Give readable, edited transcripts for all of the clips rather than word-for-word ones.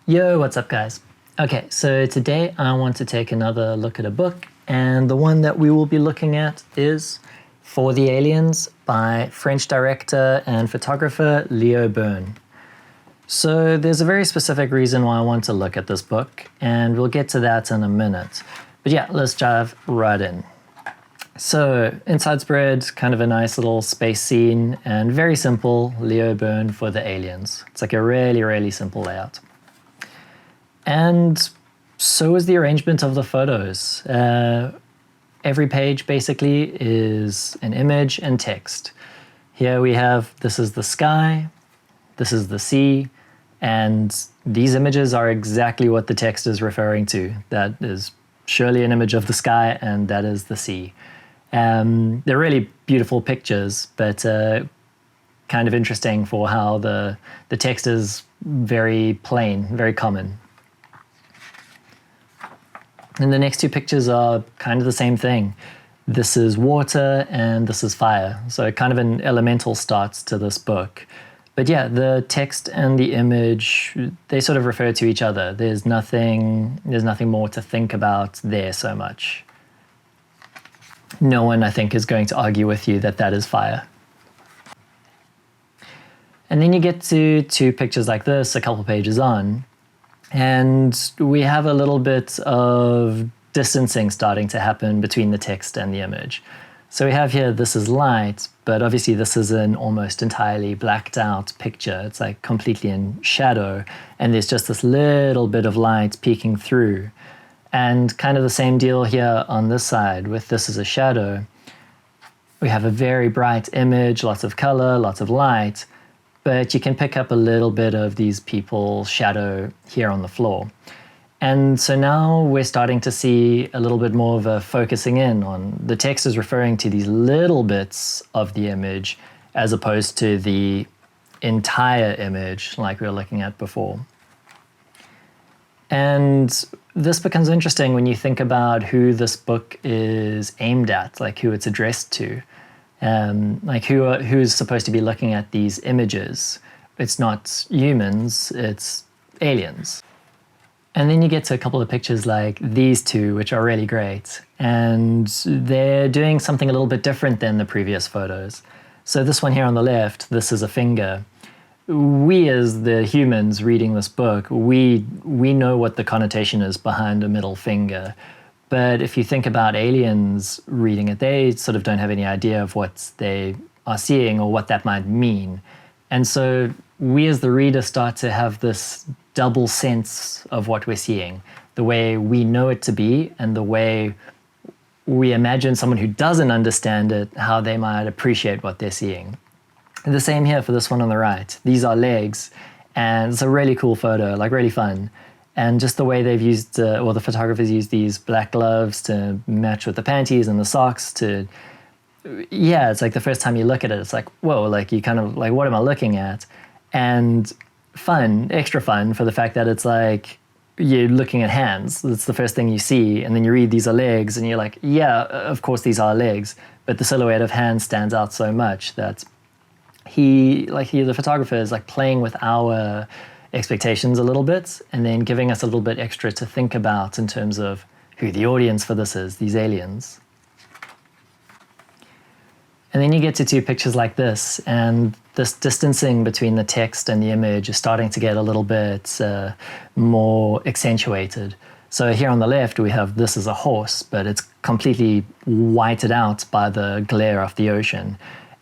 Yo, what's up guys? Okay, so today I want to take another look at a book, and the one that we will be looking at is For the Aliens by French director and photographer Leo Berne. So there's a very specific reason why I want to look at this book, and we'll get to that in a minute. But yeah, let's dive right in. So inside spread, kind of a nice little space scene, and very simple, Leo Berne For the Aliens. It's like a really, really simple layout. And so is the arrangement of the photos. Every page basically is an image and text. Here we have, this is the sky, this is the sea, and these images are exactly what the text is referring to. That is surely an image of the sky, and that is the sea. They're really beautiful pictures, but kind of interesting for how the text is very plain, very common. And the next two pictures are kind of the same thing. This is water and this is fire. So kind of an elemental start to this book. But yeah, the text and the image, they sort of refer to each other. There's nothing more to think about there so much. No one, I think, is going to argue with you that that is fire. And then you get to two pictures like this a couple pages on, and we have a little bit of distancing starting to happen between the text and the image. So we have here, this is light, but obviously this is an almost entirely blacked out picture. It's like completely in shadow, and there's just this little bit of light peeking through. And kind of the same deal here on this side with this as a shadow. We have a very bright image, lots of color, lots of light, but you can pick up a little bit of these people's shadow here on the floor. And so now we're starting to see a little bit more of a focusing in on the text is referring to these little bits of the image as opposed to the entire image like we were looking at before. And this becomes interesting when you think about who this book is aimed at, like who it's addressed to. Like who's supposed to be looking at these images. It's not humans, it's aliens. And then you get to a couple of pictures like these two, which are really great. And they're doing something a little bit different than the previous photos. So this one here on the left, this is a finger. We as the humans reading this book, we know what the connotation is behind a middle finger. But if you think about aliens reading it, they sort of don't have any idea of what they are seeing or what that might mean. And so we as the reader start to have this double sense of what we're seeing, the way we know it to be and the way we imagine someone who doesn't understand it, how they might appreciate what they're seeing. And the same here for this one on the right. These are legs, and it's a really cool photo, like really fun. And just the way they've used, well, the photographers used these black gloves to match with the panties and the socks to, yeah, it's like the first time you look at it, it's like, whoa, like you kind of like, what am I looking at? And fun, extra fun for the fact that it's like, you're looking at hands. That's the first thing you see. And then you read these are legs and you're like, yeah, of course these are legs. But the silhouette of hands stands out so much that the photographer is like playing with our expectations a little bit and then giving us a little bit extra to think about in terms of who the audience for this is, these aliens. And then you get to two pictures like this, and this distancing between the text and the image is starting to get a little bit more accentuated. So here on the left we have this is a horse, but it's completely whited out by the glare of the ocean.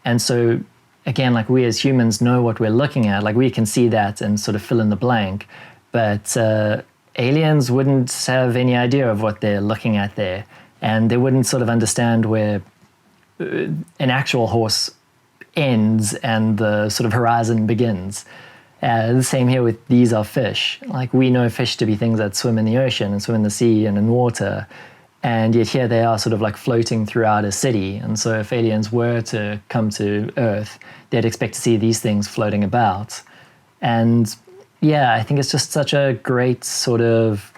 And so again, like we as humans know what we're looking at, like we can see that and sort of fill in the blank, but aliens wouldn't have any idea of what they're looking at there, and they wouldn't sort of understand where an actual horse ends and the sort of horizon begins. The same here with these are fish. Like we know fish to be things that swim in the ocean and swim in the sea and in water. And yet here they are sort of like floating throughout a city. And so if aliens were to come to Earth, they'd expect to see these things floating about. And yeah, I think it's just such a great sort of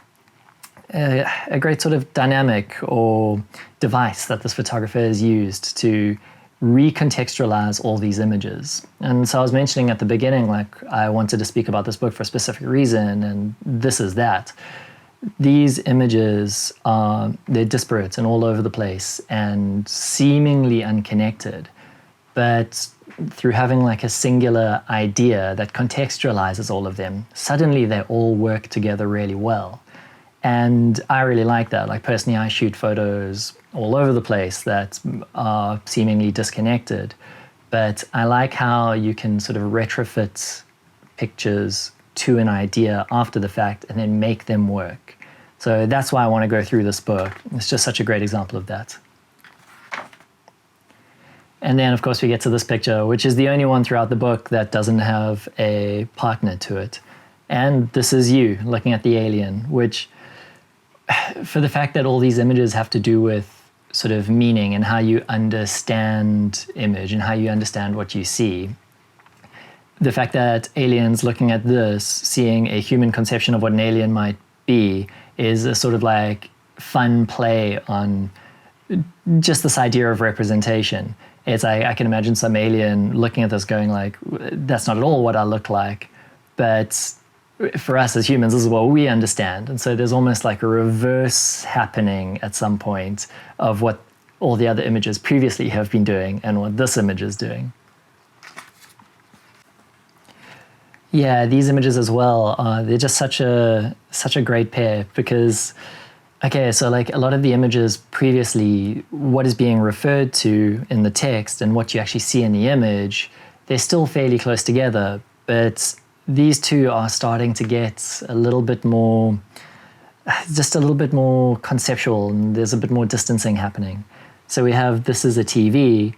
dynamic or device that this photographer has used to recontextualize all these images. And so I was mentioning at the beginning, like, I wanted to speak about this book for a specific reason, and this is that. These images they're disparate and all over the place and seemingly unconnected. But through having like a singular idea that contextualizes all of them, suddenly they all work together really well. And I really like that. Like, personally, I shoot photos all over the place that are seemingly disconnected. But I like how you can sort of retrofit pictures to an idea after the fact and then make them work. So that's why I want to go through this book. It's just such a great example of that. And then, of course, we get to this picture, which is the only one throughout the book that doesn't have a partner to it. And this is you looking at the alien, which, for the fact that all these images have to do with sort of meaning and how you understand image and how you understand what you see, the fact that aliens looking at this, seeing a human conception of what an alien might be, is a sort of like fun play on just this idea of representation. It's like, I can imagine some alien looking at this going like, that's not at all what I look like. But for us as humans, this is what we understand. And so there's almost like a reverse happening at some point of what all the other images previously have been doing and what this image is doing. Yeah, these images as well, they're just such a great pair because, okay, so like a lot of the images previously, what is being referred to in the text and what you actually see in the image, they're still fairly close together, but these two are starting to get a little bit more, just a little bit more conceptual, and there's a bit more distancing happening. So we have, this is a TV,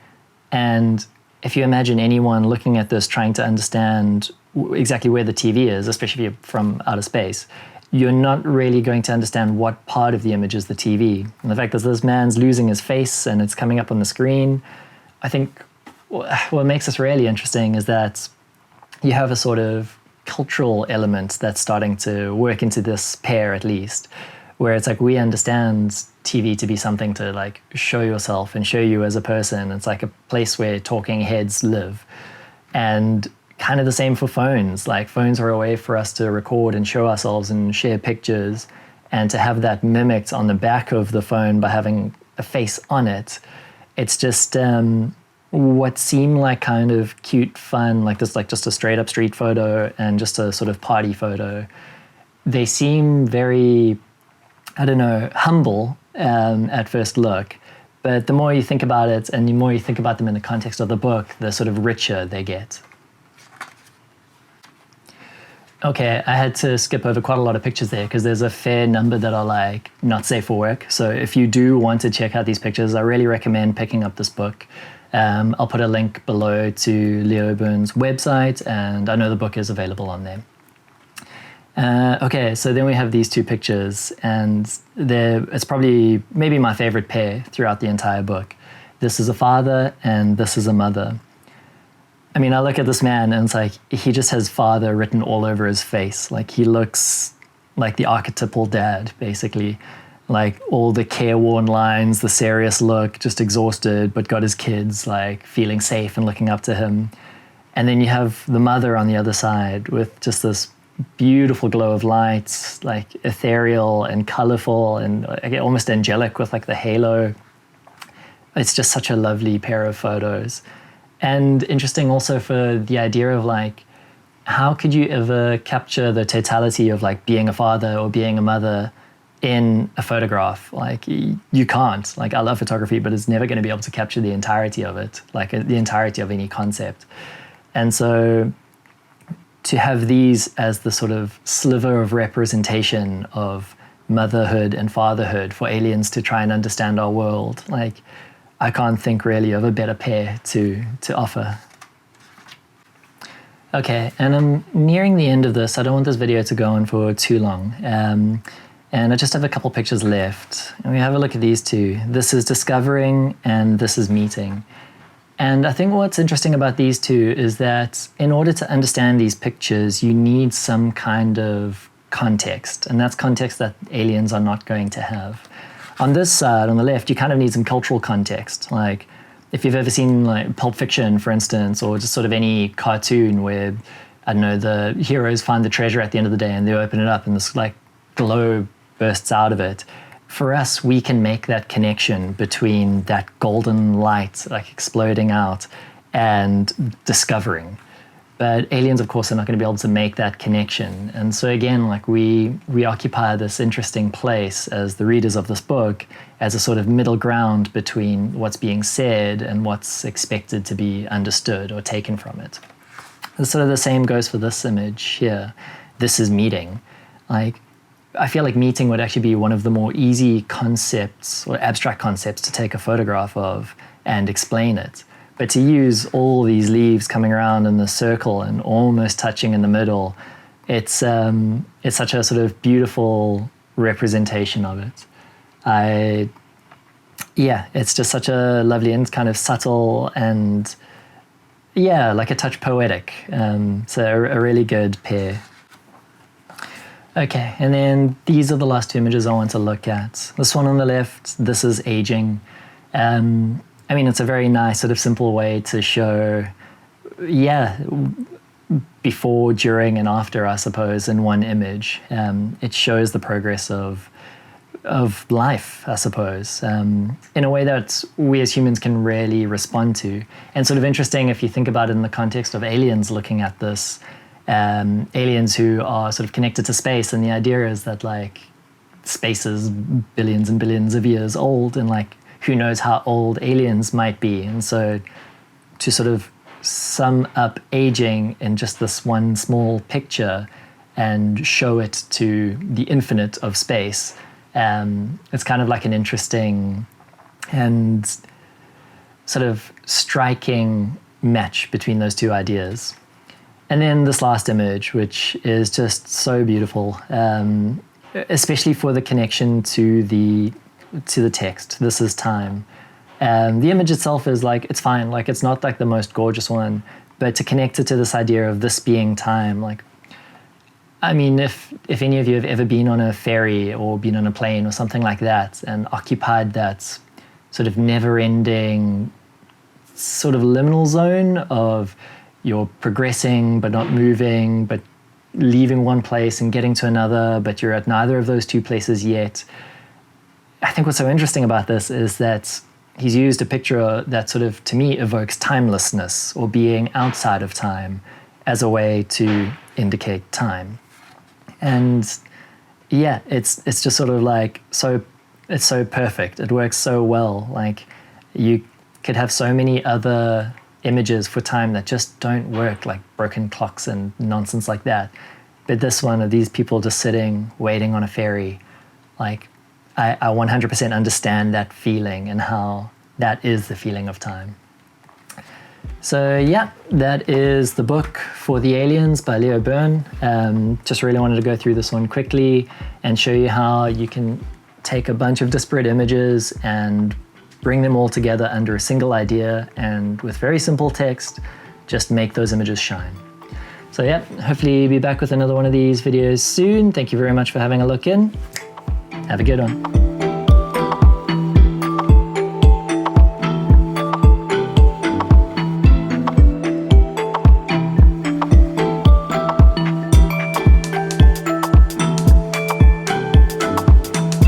and if you imagine anyone looking at this trying to understand exactly where the TV is, especially if you're from outer space, you're not really going to understand what part of the image is the TV. And the fact that this man's losing his face and it's coming up on the screen, I think what makes this really interesting is that you have a sort of cultural element that's starting to work into this pair, at least, where it's like we understand TV to be something to like show yourself and show you as a person. It's like a place where talking heads live. And kind of the same for phones. Like, phones are a way for us to record and show ourselves and share pictures, and to have that mimicked on the back of the phone by having a face on it. It's just what seemed like kind of cute fun, like this, like just a straight up street photo and just a sort of party photo. They seem very, I don't know, humble at first look. But the more you think about it and the more you think about them in the context of the book, the sort of richer they get. Okay, I had to skip over quite a lot of pictures there because there's a fair number that are like not safe for work. So if you do want to check out these pictures, I really recommend picking up this book. I'll put a link below to Leo Berne's website, and I know the book is available on there. Okay, so then we have these two pictures, and it's probably maybe my favorite pair throughout the entire book. This is a father and this is a mother. I mean, I look at this man and it's like, he just has father written all over his face. Like, he looks like the archetypal dad, basically. Like, all the careworn lines, the serious look, just exhausted, but got his kids, like, feeling safe and looking up to him. And then you have the mother on the other side with just this beautiful glow of lights, like ethereal and colorful and almost angelic with like the halo. It's just such a lovely pair of photos. And interesting also for the idea of like, how could you ever capture the totality of like being a father or being a mother in a photograph? Like, you can't. Like, I love photography, but it's never going to be able to capture the entirety of it, like the entirety of any concept. And so to have these as the sort of sliver of representation of motherhood and fatherhood for aliens to try and understand our world, like, I can't think really of a better pair to offer. Okay, and I'm nearing the end of this. I don't want this video to go on for too long. And I just have a couple pictures left. And we have a look at these two. This is discovering and this is meeting. And I think what's interesting about these two is that in order to understand these pictures, you need some kind of context. And that's context that aliens are not going to have. On this side, on the left, you kind of need some cultural context. Like, if you've ever seen like Pulp Fiction, for instance, or just sort of any cartoon where, I don't know, the heroes find the treasure at the end of the day and they open it up and this like glow bursts out of it. For us, we can make that connection between that golden light like exploding out and discovering. But aliens, of course, are not going to be able to make that connection. And so again, like we occupy this interesting place as the readers of this book as a sort of middle ground between what's being said and what's expected to be understood or taken from it. And sort of the same goes for this image here. This is meeting. Like, I feel like meeting would actually be one of the more easy concepts or abstract concepts to take a photograph of and explain it. But to use all these leaves coming around in the circle and almost touching in the middle, it's such a sort of beautiful representation of it. It's just such a lovely and kind of subtle and like a touch poetic. So a really good pair. Okay, and then these are the last two images I want to look at. This one on the left, this is aging. I mean, it's a very nice sort of simple way to show, before, during, and after, I suppose, in one image. It shows the progress of life, I suppose, in a way that we as humans can rarely respond to. And sort of interesting if you think about it in the context of aliens looking at this, aliens who are sort of connected to space, and the idea is that like space is billions and billions of years old, and like who knows how old aliens might be. And so to sort of sum up aging in just this one small picture and show it to the infinite of space, it's kind of like an interesting and sort of striking match between those two ideas. And then this last image, which is just so beautiful, especially for the connection to the text. This is time. The image itself is like, it's fine, like it's not like the most gorgeous one, but to connect it to this idea of this being time, like, I mean, if any of you have ever been on a ferry or been on a plane or something like that and occupied that sort of never-ending sort of liminal zone of you're progressing but not moving, but leaving one place and getting to another, but you're at neither of those two places yet. I think what's so interesting about this is that he's used a picture that sort of, to me, evokes timelessness or being outside of time as a way to indicate time. And it's just sort of like, it's so perfect. It works so well. Like you could have so many other images for time that just don't work, like broken clocks and nonsense like that. But this one of these people just sitting, waiting on a ferry, like I 100% understand that feeling and how that is the feeling of time. So that is the book For the Aliens by Leo Berne. Just really wanted to go through this one quickly and show you how you can take a bunch of disparate images and bring them all together under a single idea, and with very simple text, just make those images shine. So hopefully be back with another one of these videos soon. Thank you very much for having a look in. Have a good one.